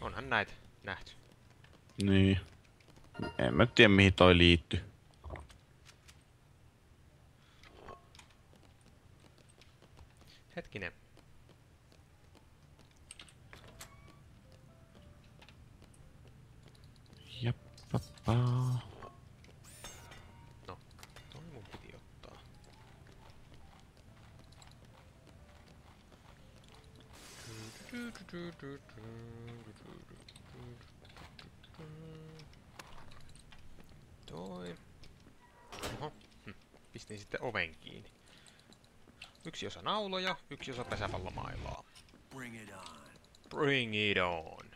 Onhan näitä nähty. Niin. En mä tiedä mihin toi liittyy. Hetkinen. Jappapaa. No, toi mun piti ottaa. Toi. Oho. Pistin sitten oven kiinni. Yksi osa nauloja, yksi osa pesäpallomailaa. Bring it on. Bring it on.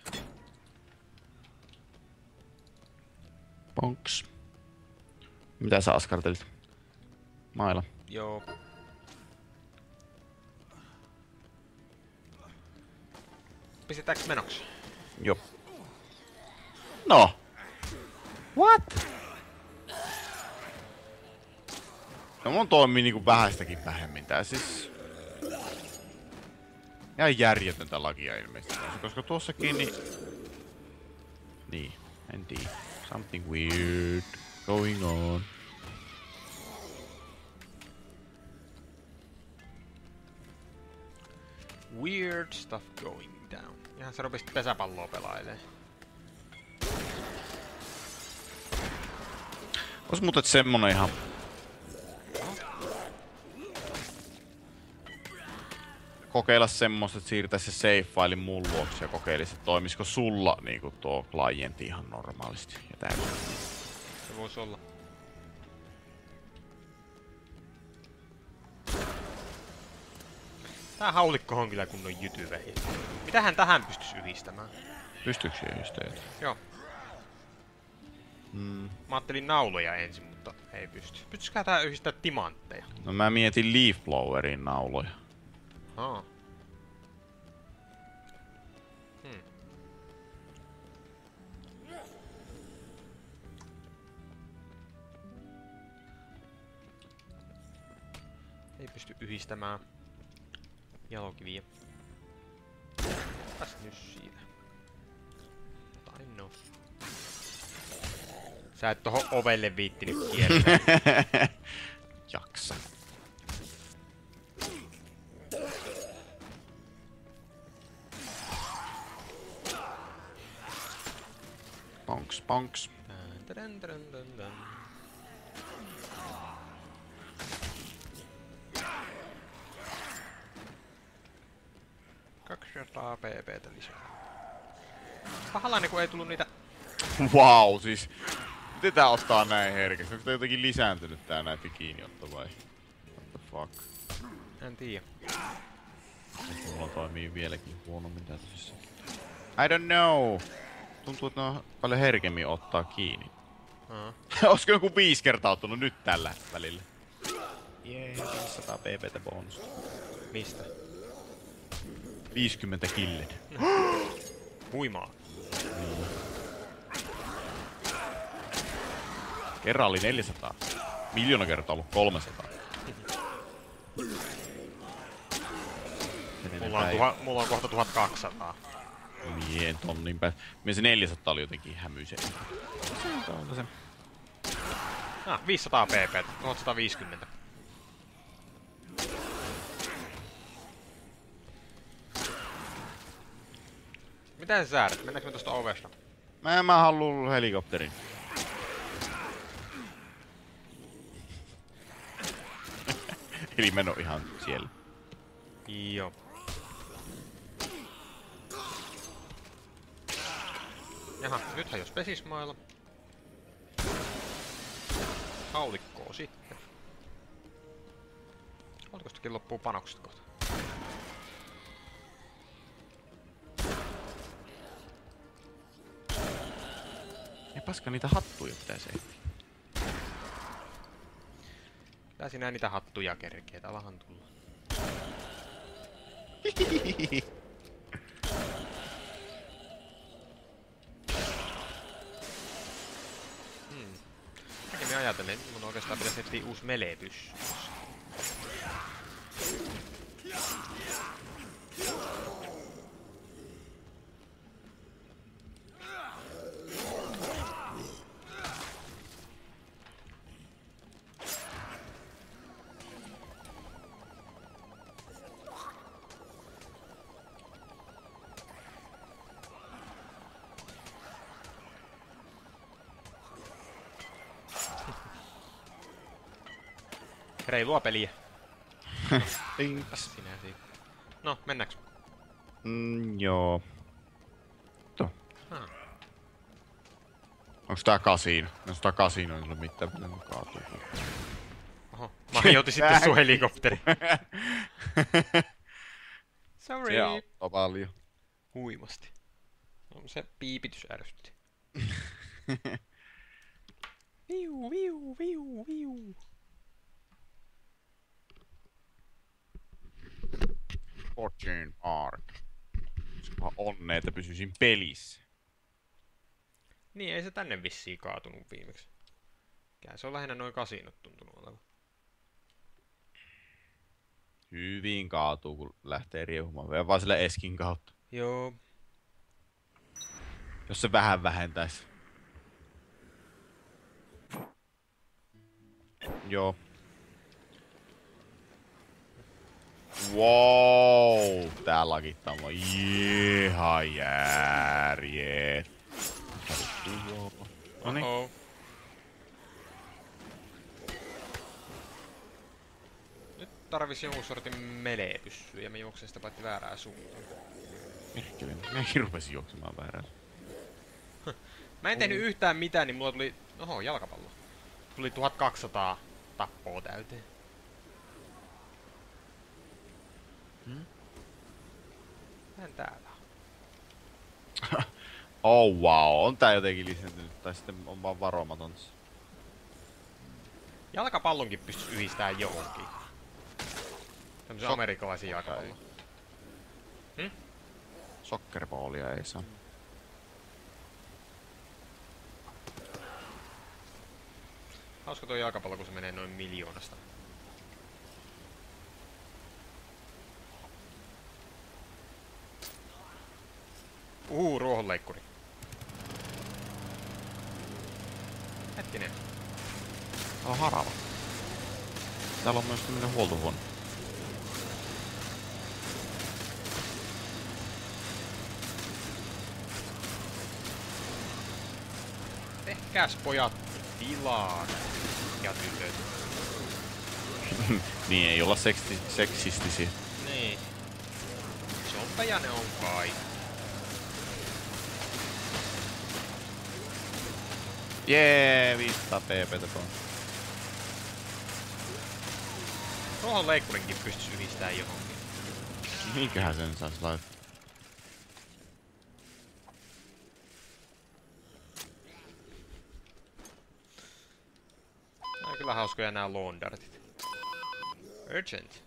Ponks. Mitä sä askartelit? Maila. Joo. Pistetäänkö menoksi? Joo. No. What? No mun toimii niinku vähästäkin vähemmin. Tää siis... Ihan järjetöntä lakia ilmeisesti. Koska tuossakin niin, en tiedä. Something weird going on. Weird stuff going down. Ihan se rupesi pesäpalloa pelailee. Ois muuten semmonen ihan... Kokeilla semmoista, että siirtäis se save-faili mun luokse ja kokeilis, että toimisiko sulla niinku tuo klientti ihan normaalisti ja täysin. Se voisi olla. Tää haulikko on kyllä kunnon jytyvehi. Mitähän tähän pystyis yhdistämään? Pystyykö se yhdistää jotain? Joo. Mä ajattelin nauloja ensin, mutta ei pysty. Pystyisikö tää yhdistää timantteja? No mä mietin leaf blowerin nauloja. Aa. Ei pysty yhdistämään jalokiviä. Täs nyt siitä. Tai no. Sä et tohon ovelle viittinyt kiertää. Jaksa. Ponks, ponks. Tän, tän, tän, tän. $200 pp:tä lisää. Pahalainen kun ei tullut niitä. Wow, siis... Miten tää ottaa näin herkästi? Onko tää jotenkin lisääntynyt tää näytti kiinniotto vai? What the fuck? En tiedä. Mulla toimii vieläkin huonommin tää tosissaan. I don't know. Tuntuu, että ne on paljon herkemmin ottaa kiinni. Olisiko joku 5 kertaa ottanut nyt tällä välillä? Jee, 500 pptä bonusta. Mistä? 50 killed. Huimaa. Kerran oli 400. Miljoona kertaa ollut 300. Mulla on kohta 1200. Mien tonnin päin. Mie se 400 oli jotenkin hämyisen. 500 pp. 1150. Mitä sä säädät? Mennäänkö me tosta ovesta? Mä haluun helikopterin. Eli meno ihan siellä. Joo. Jaha, nythän jos pesismailla. Haulikkoa sitten. Haulikostakin loppuu panokset kohta. Ja paska niitä hattuja pitäisi etsiä. Tää sinä niitä hattuja kerkeet, alahan tulla. Mäkin me ajatellen, mun oikeastaan pitäisi etsiä uusi melee-pyssy. Reilua peliä. Thanks. Sinä siitä. No, mennäänkö? Joo. Ah. Onks tää kasiino? Jos tää kasiino, niin ei ole mitään vielä kaatuu. Oho, mä hajotin sitten sun helikopteri. Sorry. Se auttaa paljon. Huimasti. No, se piipitys ärsytti. Viu, viu, viu, viu. Fortune Park. Onnea, että pysyisin pelissä. Niin, ei se tänne vissiin kaatunut viimeksi. Kää se on lähinnä noin kasinot tuntunut olevan. Hyvin kaatuu, kun lähtee riehumaan. Vielä vaan sillä eskin kautta. Joo. Jos se vähän vähentäisi. Joo. Wow! Tää lakittaa mua ihan järjet. Noniin. Oh. Nyt tarvis jonkun sortin melee-pyssyä ja mä juoksen sitä paitsi väärää suuntaan. Minäkin rupesin juoksemaan väärään. Mä en tehnyt yhtään mitään, niin mulla tuli... Oho, jalkapallo. Tuli 1200 tappoa täyteen. Mä täällä on. Oh wow, on tää jotenkin lisääntynyt, tai sitten on vaan varomaton. Jalkapallonkin pystyis yhdistämään johonkin. Tämmösen amerikkalaisen jalkapallon. Soccerballia ei saa. Hauska tuo jalkapallo, kun se menee noin miljoonasta. Ruohonleikkuri. Hetkinen. Täällä on harava. Täällä on myös tämmönen huoltohuone. Tehkääs pojat tilaa ja tytöt. Niin, ei olla seksistisiä. Niin. Zombeja ne on kai. Jee, 500 pptä pois. Ruohonleikkurinkin pystyis yhdistämään johonkin. Minkähän sen sais laittaa? Nää on kyllä hauskoja nää laundartit. Urgent.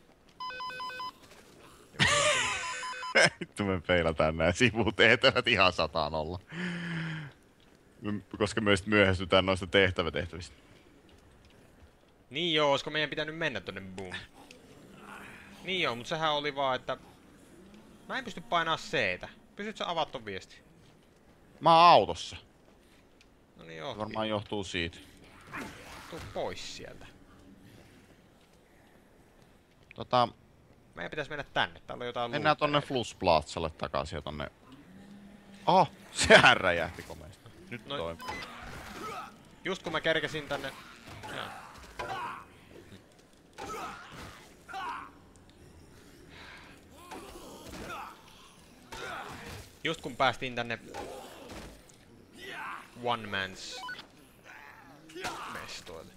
Vittu me peilataan nää sivutehtävät ihan 100-0. Koska me myöhästytään noista tehtävistä. Niin joo, olisiko meidän pitänyt mennä tonne boom? Niin joo, mut sehän oli vaan, että... Mä en pysty painaa C-tä. Pystytkö sä avaa ton viesti? Mä oon autossa. No niin joo. Varmaan johtuu siitä. Tuu pois sieltä. Meidän pitäis mennä tänne. Täällä on jotain Mennään tonne luuttereita. Flussplatsalle takaisin ja tonne... Oho! Sehän räjähti komeasti. Nyt No- toimii. Just kun mä kerkesin tänne... Jaa. Just kun päästiin tänne... One Man's... mestoille.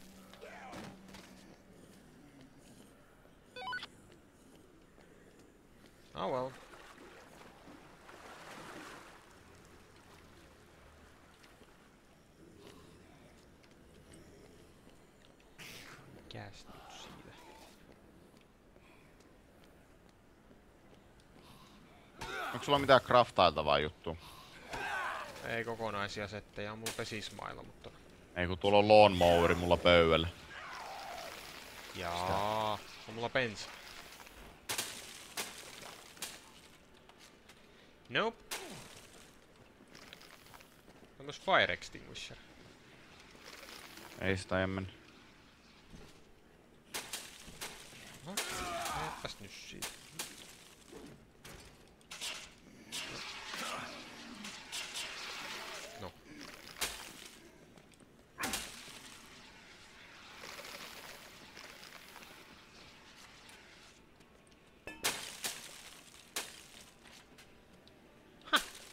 Oh well. Mikäs nyt siitä? Onko sulla mitään craftailtavaa juttua? Ei kokonaisia settejä, on mulla pesismailla, mutta... Ei kun tuolla on lawnmoweri mulla pöydällä. Jaa, on mulla bensa. Nope. On myös fire extinguisher. Ei sitä ennen. Oho, menepäs nyt siitä. No.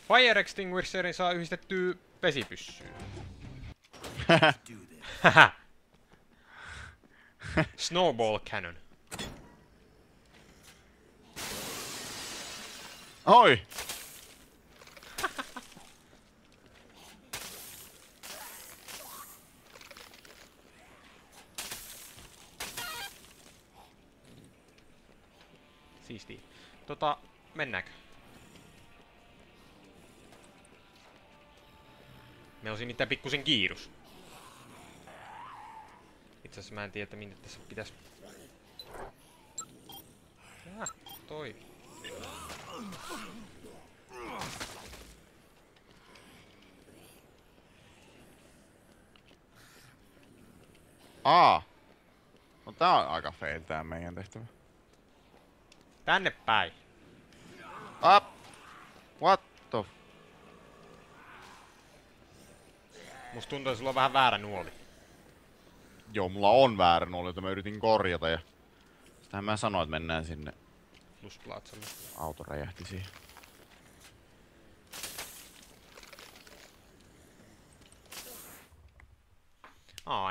Fire Extinguisherin saa yhdistettyä vesipyssyyn. Snowball Cannon. Oi! Siistiä. Mennäänkö? Meillä on siinä mitään pikkusen kiirus. Itse asiassa mä en tiedä, että minne tässä pitäis... Toi. No tää on aika fail tää meidän tehtävä. Tänne päin. What the... Musta tuntuu, että sulla on vähän väärä nuoli. Joo, mulla on väärä nuoli, jota mä yritin korjata ja... Sitähän mä sanoin, että mennään sinne. Plusplatsalle. Auto räjähti siihen.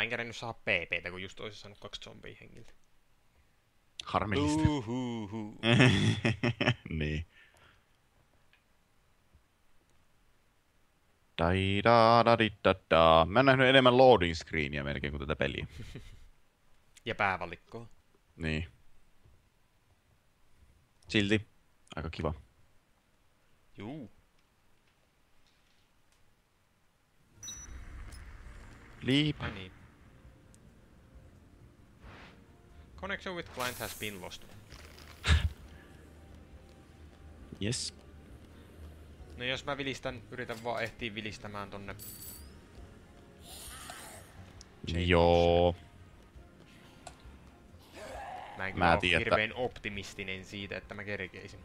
En kerennyt saada PP:tä, kun just oisin saanut 2 zombia hengiltä. Harmillista. Niin. Mä oon nähnyt enemmän loading screenia melkein kuin tätä peliä. Ja päävalikkoa. Niin. Silti aika kiva. Juu. Leap. Ai niin. Connection with client has been lost. Yes. No jos mä yritän vaan ehtiä vilistämään tonne. Joo. Mä en kyllä oo hirveen optimistinen siitä, että mä kerkeisin.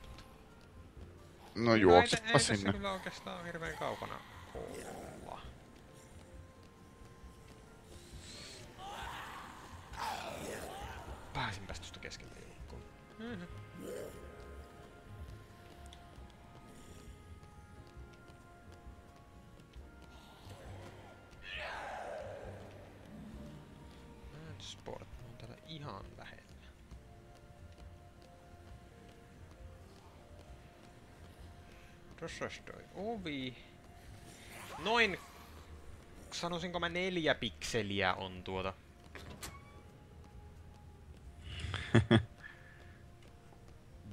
No juoksepa ei sinne. tässä kyllä oikeastaan hirveen kaukana olla. Pääsinpäs tosta keskeltä joukkoon. Sport on täällä ihan lähellä. Tossas toi ovi. Noin, sanoisinko mä 4 pikseliä on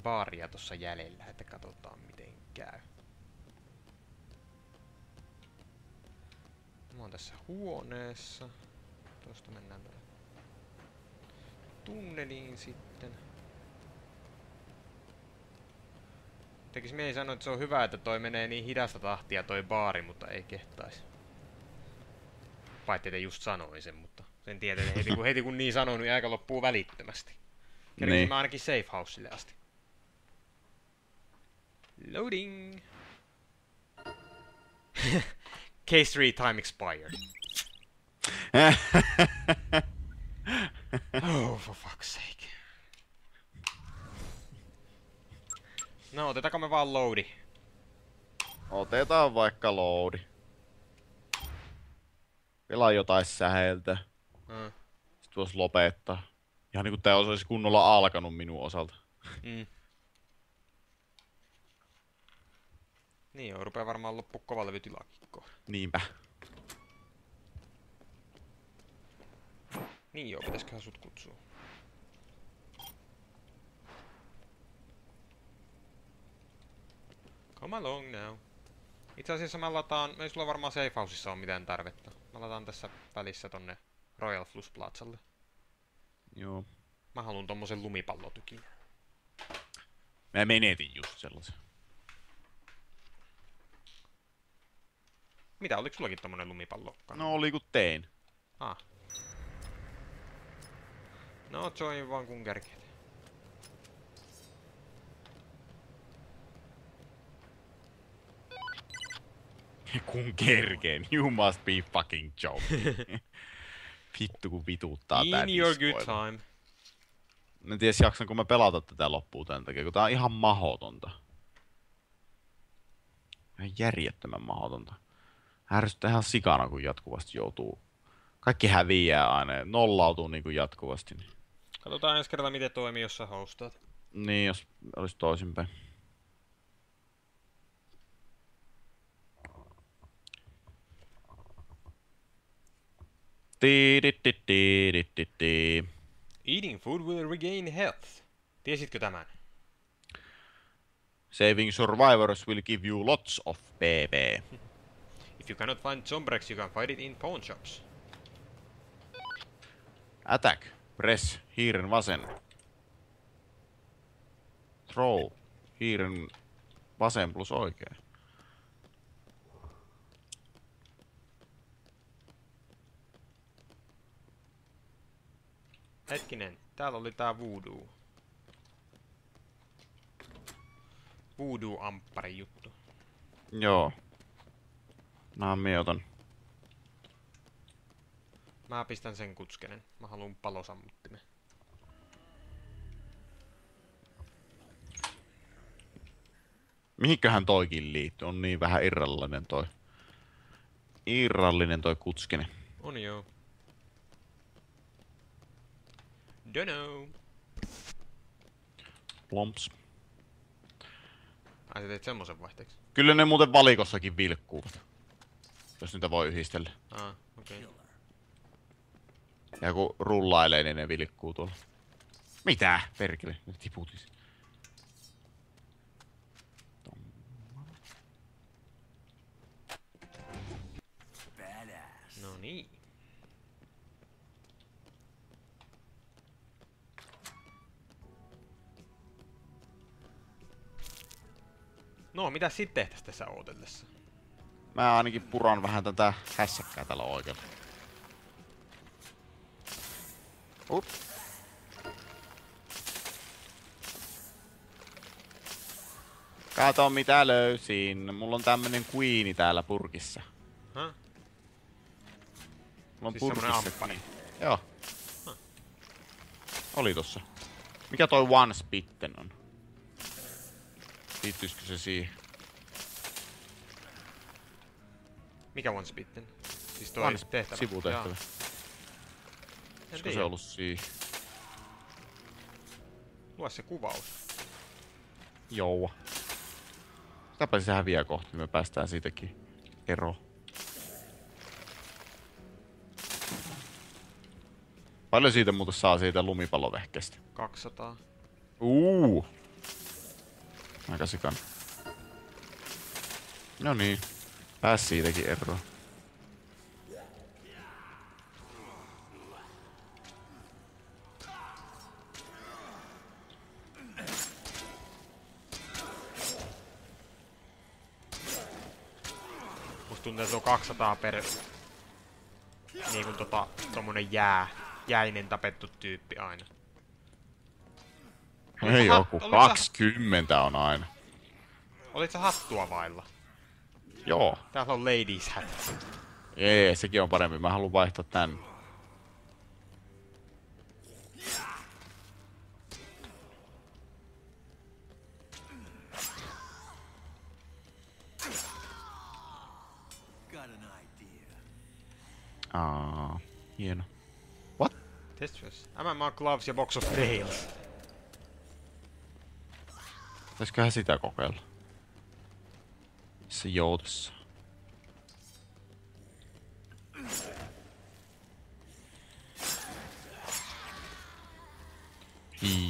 baaria tossa jäljellä, että katsotaan miten käy. Mä oon tässä huoneessa. Tuosta mennään tuonne tunneliin sitten. Tekis mieli sanoa, että se on hyvä, että toi menee niin hidasta tahtia toi baari, mutta ei kehtais. Paitsi te just sanoin sen, mutta sen tietää, että heti kun niin sanoin, niin aika loppuu välittömästi. Kerkisin niin. Mä ainakin safe houselle asti. Loading! Case 3 time expired. Oh, for fuck's sake. No, otetaanko me vaan loadi? Otetaan vaikka loadi. Pelaa jotain säheltä. Sitten vois lopettaa. Ihan niinku tää olisi kunnolla alkanut minun osalta. Niin joo, rupee varmaan loppu kova levytilakikkoon. Niinpä. Niin joo, pitäisköhän sut kutsua. Come along now. Itse asiassa mä lataan, ei sulla varmaan safe houseissa ole mitään tarvetta. Mä lataan tässä välissä tonne Royal Flush Plazalle. Joo. Mä haluun tommosen lumipallotykin. Mä menetin just sellaisen. Mitä, oliko sullakin tommonen lumipallo? No oli kun tein. No join vaan kun kerkeet. Kun kerkeen, you must be fucking joking. Vittu kun vituttaa tää In your good time. En tiedä jaksanko mä pelata tätä loppuun tän takia, kun tää on ihan mahotonta. Ihan järjettömän mahdotonta. Ärsyttää ihan sikana, kun jatkuvasti joutuu. Kaikki häviää aina ja nollautuu niinku jatkuvasti. Niin. Katsotaan ensi kertaa miten toimii, jos sä hostaat. Niin, jos olisi toisinpäin. Eating food will regain health. Tiesitkö tämän? Saving survivors will give you lots of PP. If you cannot find Zombrex, you can find it in pawn shops. Attack. Press. Hiiren vasen. Throw. Hiiren vasen plus oikea. Hetkinen, täällä oli tää voodoo. Voodoo-amppari juttu. Joo. Mä otan. Mä pistän sen kutskenen. Mä haluun palosammuttimen. Mihinköhän toikin liittyy? On niin vähän irrallinen toi kutskene. On joo. Dunno. Plomps. Ai sä teit semmosen vaihteeksi? Kyllä ne muuten valikossakin vilkkuvat. Jos niitä voi yhdistellä. Okei. Okay. Ja kun rullailee, niin ne vilkkuu tuolla. Mitä? Perkele, ne tiputis. No niin. No, mitä sitten tehtäis tässä ootellessa? Mä ainakin puran vähän tätä hässäkkää tällä oikealla. Kato mitä löysin. Mulla on tämmönen queeni täällä purkissa. Häh? Mulla on Siis purkissa amppari. Joo. Oli tossa. Mikä toi one spitten on? Liittyisikö se siihen? Mikä one spitten? Siis toi tehtävä. Sivutehtävä. Olisiko se ollut siihen? Lue se kuvaus. Joo. Sitäpä se häviää kohti, niin me päästään siitäkin eroon. Paljon siitä muuten saa siitä lumipallovehkeestä? 200. Aika sikan. No niin. Pääs siitäkin eroon. Musta tuntuu, että on 200 per... Niin kuin tommonen jäinen tapettu tyyppi aina. Ei joku 20 on aina. Olit sä hattua vailla? Joo. Täällä on ladies hat. Ei, sekin on parempi. Mä haluan vaihtaa tän. Hieno. What? Testfest. MMA gloves ja box of nails. Pitäisköhän sitä kokeilla? Se joutessa.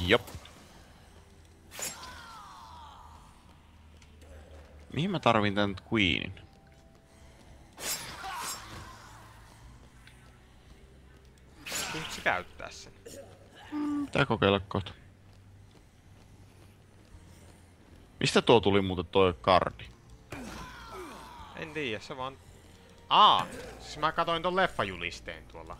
Jop. Mihin mä tarvin tän queenin? Kuinka se käyttää sen? Pitää kokeilla kohta. Mistä tuo tuli muuten toi kardi? En tiedä, se vaan... Siis mä katoin ton leffajulisteen tuolla.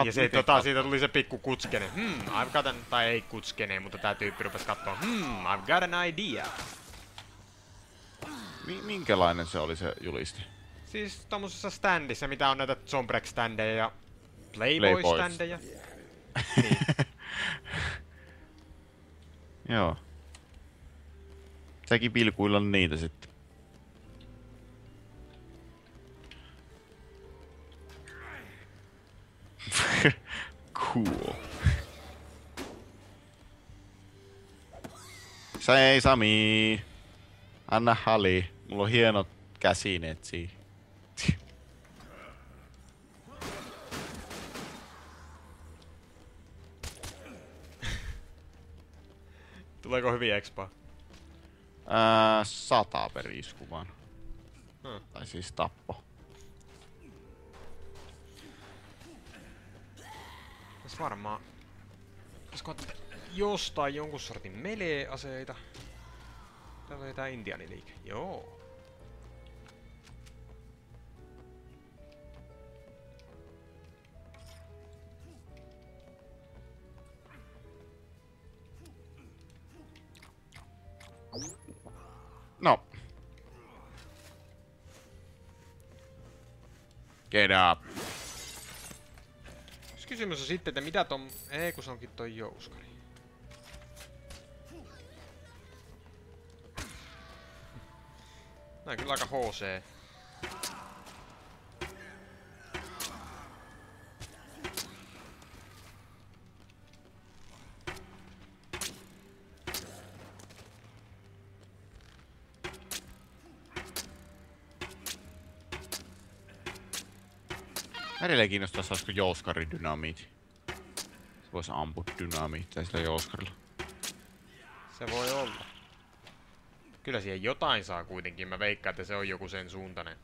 Ja se, siitä tuli se pikku kutskene. I've got an... Tai ei kutskene, mutta tää tyyppi rupes kattoo. I've got an idea. Minkälainen se oli se juliste? Siis tommosessa standissa, mitä on näitä Zombrex-ständejä ja Playboy-ständejä. Niin. Joo. Säkin pilkuilla niitä sitten. Cool. Sami. Anna hali. Mulla on hienot käsineet siihen. Tuleeko hyviä expaa? 100 per isku vaan. Tai siis tappo. Tässä varmaan... Pitäisikö ottaa jostain jonkun sortin melee-aseita? Täällä oli tää intiaaniliike. Joo. No. Get up. Kysymys on sitten, että mitä ton... Ei, kun se onkin toi jouskari. Nää on kyllä aika HC. Edelleen kiinnostaa, saisiko jouskari dynamiitti. Se voisi ampua dynamiittia sillä jouskarilla. Se voi olla. Kyllä siihen jotain saa kuitenkin. Mä veikkaan, että se on joku sen suuntainen.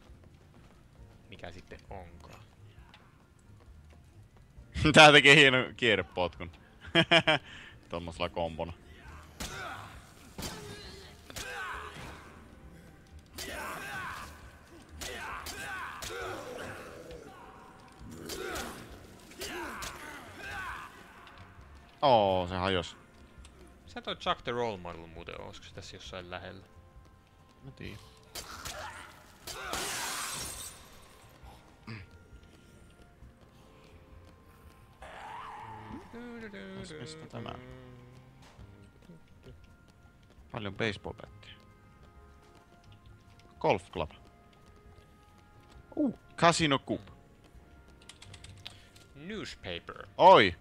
Mikä sitten onkaan. Tää tekee hieno kierrepotkun. Tommosella kombona. Se hajos. Sä toi Chuck the Role Model muuten, olisiko se tässä jossain lähellä? Mä tiedän. Mistä tämä? Paljon baseball-bättiä. Golf club. Casino Cup. Newspaper. Oi!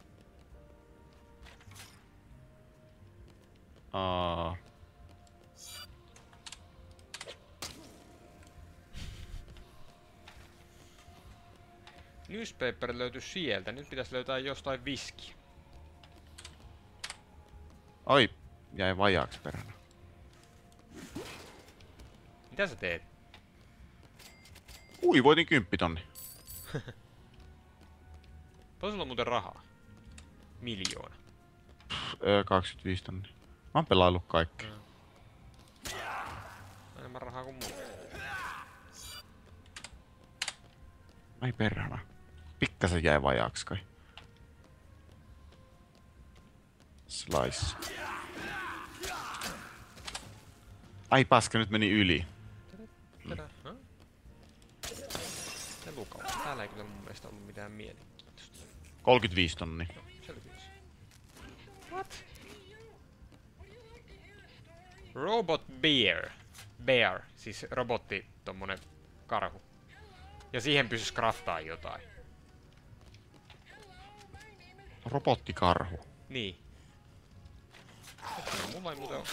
Newspaper löytyi sieltä. Nyt pitäisi löytää jostain viskiä. Oi, jäi vajaaksi peränä. Mitä sä teet? Voitin 10 000. Paljon sulla on muuten rahaa? 1 000 000. 25 000. Mä oon pelaillut kaikki. Enemmän rahaa kuin muuta. Ai perhana. Pikkasen jäi vajaaksi kai. Slice. Ai paska, nyt meni yli. Se lukaus. Täällä ei kyllä mun mielestä ollut mitään mielenkiintoista. 35 000. No, selviys. What? Robot Bear. Bear. Siis robotti, tommonen karhu. Ja siihen pystyis craftaa jotain. Robottikarhu. Niin. Hetkinen, mulla ei muuten oo.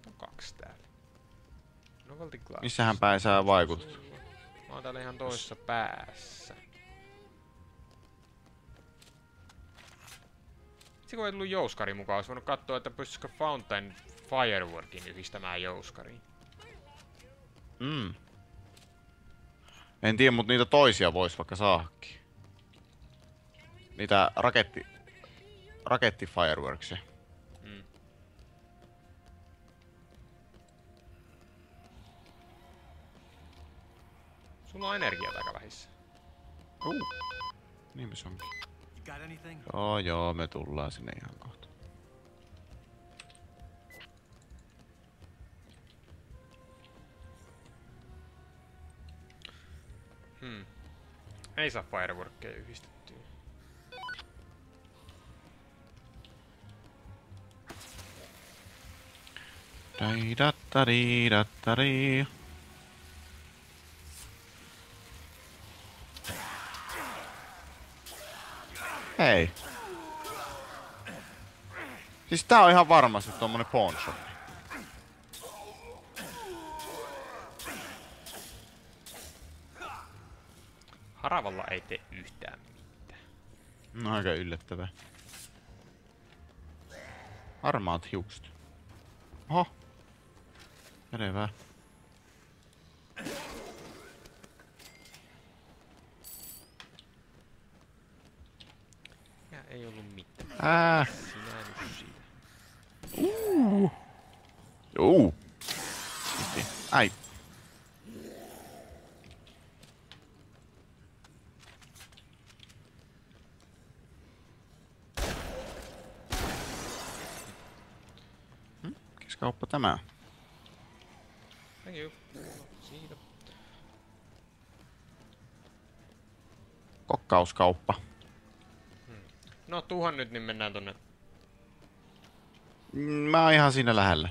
On 2 täällä. Novelty glass. Missähän päin sä vaikutat? Mä oon täällä ihan toisessa päässä. Itse kun ei tullut jouskari mukaan, olisi voinut katsoa, että pystyisikö Fountain Fireworkin yhdistämään jouskariin. En tiedä, mutta niitä toisia vois vaikka saakin. Niitä raketti fireworksia. Sulla on energiaa aika vähissä. Niin se onkin. Joo, me tullaan sinne ihan kohta. Ei saa fireworkkeja yhdistettyä. Dai-dattari-dattari. Hei. Siis tää on ihan varmasti tommonen pawn shop. Haravalla ei tee yhtään mitään. No aika yllättävää. Harmaat hiukset. Oho. Järevää. Ja ei ollut mitään. Sinä nyt siitä. Ai. Mikäs kauppa tämä? Thank you. Siitä. Kokkauskauppa. No tuhan nyt, niin mennään tonne. Mä oon ihan siinä lähellä.